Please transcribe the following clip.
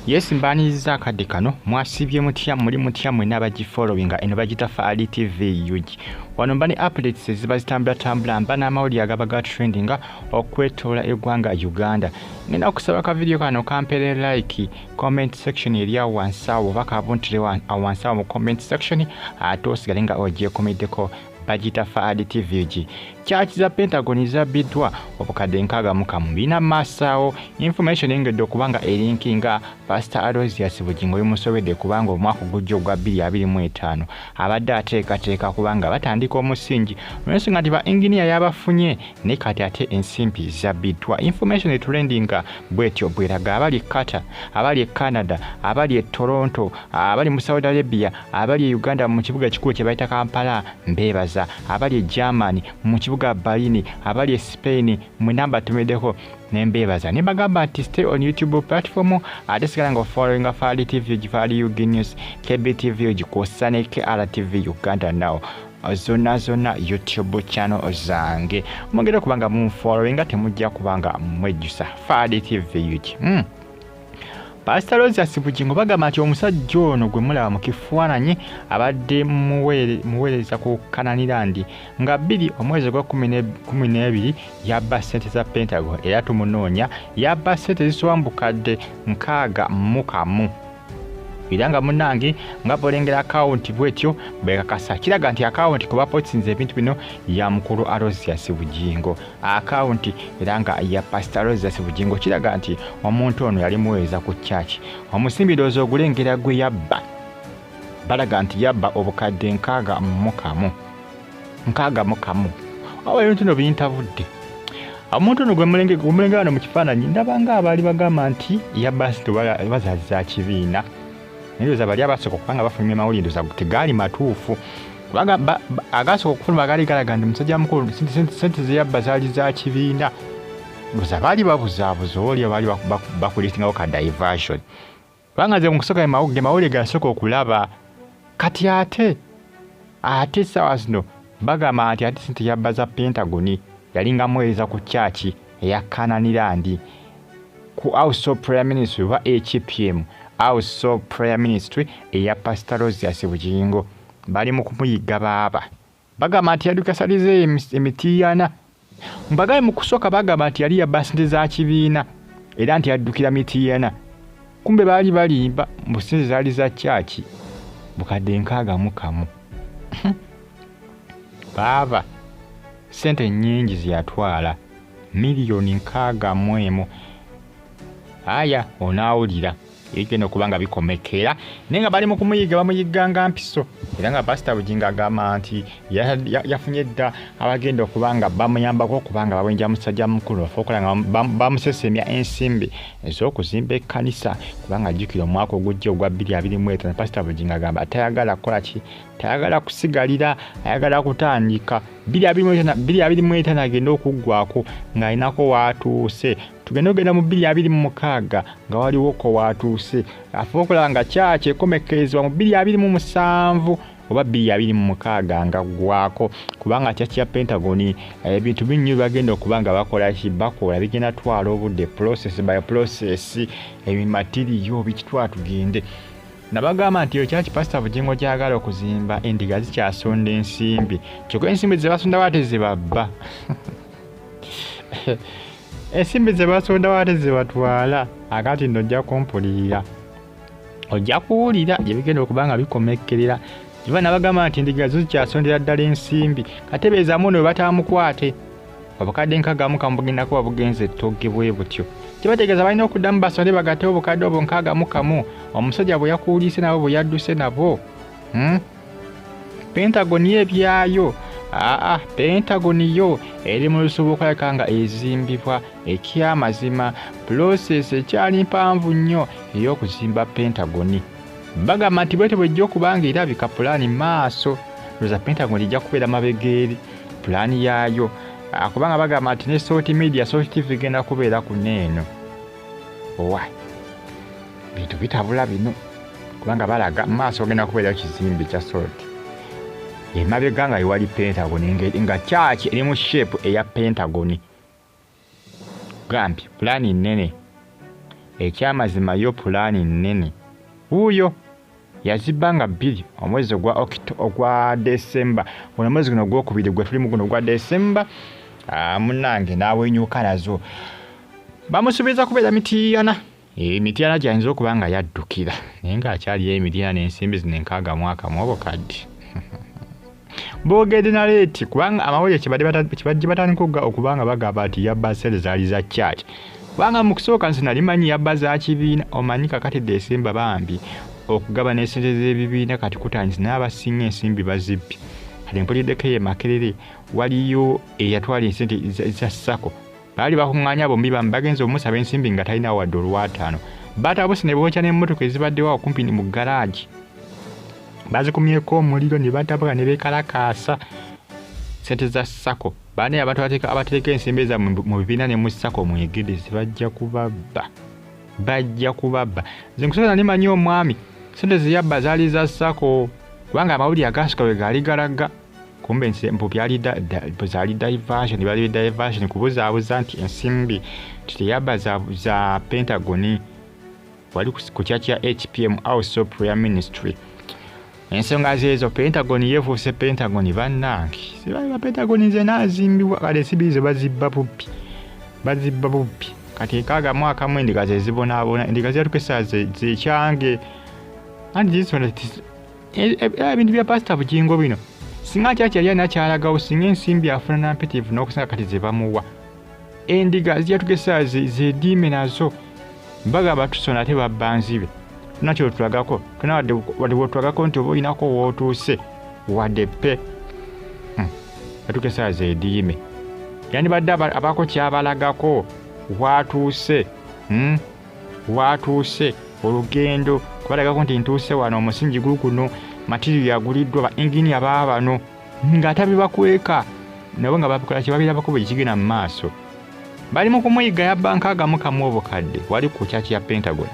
Yes, mbaniriza akadde kano mwasibye mutya muli mutya mwena abagifollowinga eno bagita Faali TV yugi. Wano mbani updates eziba zitambula mba n'amawulire agaba ga trendinga okwetoola eggwanga Uganda. Ngenda okusaba ka video kano kampere like comment section eri awo wansi awo oba kabuntire wansi awo mu comment section ate osigale nga ogyekomeddeko bagita Faali TV yugi. Church za Pentagon zabbiddwa obukadde 61 bina massawo information engedde okubanga elinkinga Pastor Aduuse Bugingo y'omusobedde kubanga omwaka gujjo gwa 2025 abadde ateekateeka kubanga batandika omusingi n'ensonga nti ba engineer yabafunye ne kati ate ensimbi zabbiddwa. Information trendinga bwetyo bweraga abali Qatar, abali Canada, abali Toronto, abali mu Saudi Arabia, abali Uganda mu kibuga kikulu kye bayita Kampala mbebaza, abali Germany mu kibuga Berlin, abali Spain mu namba tumedeko nembebaza nebagamba nti stay on YouTube platform adesigala ngo following Faali TV Faali UG News KBTV gikosane KRTV Uganda now zona YouTube channel zange mugere kubanga mu following temujja kubanga mwejusa Faali TV UG. Pastor Aduuse Bugingo bagamba nti omusajja ono gwe mulaba mu kifaananyi abadde muweereza ku Kananirandi nga 2 omwezi gwa 12 yabba ssente za Pentagon era tumunoonya yabba ssente ziswambukadde 61 biranga munange nga bolengera account bwetyo bekakasa kiraga nti account kuba potsinze ebintu bino ya mukulu Aduuse Bugingo account biranga ya Pastor Aduuse Bugingo kiraga nti omuntu ono yali muweza ku church omusimbi dozo ogulengera gwe yabba balaga nti yabba obukadde 61 awo ebintu no biyintavudde omuntu ono gwe mulengera mu kifaananyi ndabanga abali bagamba nti yabba sito bazaza kibiina Ndio bali abasoko kubanga bafunye mawulire za kutegali matuufu kubanga agasoko okufuna gali galaganda musajja mukulu sente ziyabba zali za kibiina ndoza bali babuzabuza oli abali bakulitinga ka diversion kubanga ze mukusoka mawulire gasoko okulaba kati ate sawa zino bagamba nti ate sente yabba za Pentagon yalinga mweza ku church eya Kananirandi ku House of Prime Minister wa HPM House of Prayer Ministry eya Pastor Aduuse Bugingo bali mu kumuyiga baba bagamba nti yadukasalize emitiyana mbagaye mu kusoka bagamba nti yali yabba ssente za kibiina era nti yaddukira mitiyana kumbe bali balimba mu ssente zaali za church bukadde 61 baba ssente nnyingi ziyatwala miliyoni 61 aya onaawulira ekeno kubanga bikomekera nenga bali mu kumuyiga bamuyiganga mpiso era nga Pastor Bugingo agamba nti yafunye dda abagenda okubanga bamuyambako kubanga bawenja musajja mukulu afokola nga bamusesemya ensimbi ez'okuzimba ekkanisa kubanga ajjukira omwaka ogujja ogwa 2025 Pastor Bugingo agamba atayagala kukola ki tayagala kusigalira ayagala kutandika 2025 agenda okuggwako ng'alinako waatuuse tugenda ogenda mu 2026 nga waliwo ko waatuuse afokola nga church ekomekerezebwa mu 2027 oba 2026 nga gwako kubanga church ya Pentagon ebintu binyu bagenda okubanga bakola bakola bigenda twala obudde process by process ebimatiriyo bikitwa tugende nabagamba nti church Pastor Bugingo gyagala okuzimba endiga zikyasonda ensimbi kyokka ensimbi ze basonda bate zibabba ensimbi ze basonda bate zibatwala akati nno ojja kumpulira ojja kuwulira ebigenda okubanga bikomekerera jiba nabagamba nti endiga zikyasondera ddala ensimbi katebeezamu ne batamukwate obukadde 61 bugendako wabugenze ettoggebwe butyo kibategeeza balina okuddamu basonde bagate obukadde obwo 61 omusajja bwe yakuuliise nabo bwe yadduse nabo Pentagon ebyayo Pentagon yo eri mu lusuubo okulabika nga ezimbibwa ekyamazima process ekyali mpanvu nnyo ey'okuzimba Pentagon bagamba nti bwete bwejja okubanga erabika pulaani maaso loza Pentagon ejja kubeera mabegeeri pulaani yaayo kubanga bagamba nti ne Salt Media Salt TV genda kubeera ku neeno bintu bitabula bino kubanga balaga maaso genda kubeera kizimbe kya Salt emabega nga ewali Pentagon nga church eri mu shape eya Pentagon gambi pulaani nnene ekyamazima yo pulaani nnene. Wuuyo yazibanga 2 omwezi ogwa Desemba. Ono mwezi guno gwokubiri gwe tulimu guno gwa Desemba. Munange n'awenyuka nazo. Bamusubiza kubeera Mityana. Mityana gyayinza okuba nga yaddukira. Naye ng'akyali Mityana n'ensimbi zino 60 mu obukadde. Boogedde na leeti kubanga amawulire kibadde batandika okubanga bagamba nti yabba ssente zaali za kyaki. Kubanga mu kusooka nsi nali manyi yabba za kibiina, omanyi kakati Desemba bambi okugaba n'essente z'ebibiina kati kutandise n'abasinga ensimbi Bazibye. Kati mpuliddeko ye Makerere waliyo eyatwala ensente za Sako. Baali bakuŋŋaanya bombi bambi bagenze omusaba ensimbi nga talina wadde olw'ataano. Bitabuse ne bookya n'emmotoka ezibaddewo okumpi mu garage. Bazikumyeko omuliro ne batabuka ne beekalakaasa ssente za Sako. Baani abateeka ensimbi za mu bibiina ne mu Sako mwegedde bajja kubabba. Nze nkusooka nimanyi omwami ssente ze yabba zaali za Sako kubanga amawulire agasooka bwe gaali galaga. Kumbe ensimbi zaali diversion kubuzaabuza nti ensimbi teyabba za Pentagon wali ku kyaki ya HPM also Prayer Ministry. Ensonga zeezo Pentagon yeefuuse Pentagon bannange. Sibaali Pentagon nze naazimbibwa kale sibiizo bazibba bubbi. Kati 60 endiga ze zibonaabona endiga zeetukesa zekyange. Anti zisona ebintu bya Pastor Bugingo bino. Singa kyaki yali anakyalagawo singa ensimbi afuna nampetivu n'okusinga kati ze bamuwa. Endiga zeetukesa zediime nazo. Bagamba tusona ate babba nzibe. Nakyo tulagako wadde wotulagako nti oba olinako wootuuse wadde pe atukesa zediime yandibadde abako kyabalagako watuuse olugendo kubalagako nti ntuuse wano omusingi guno matiriyo yaguliddwa ba engini ababa bano ng'atabibakweka nabo nga bakola kibabirabako bwe kigenda mu maaso. Bali mu kumuyiga yabba 60 obukadde wali ku kyaki ya Pentagon.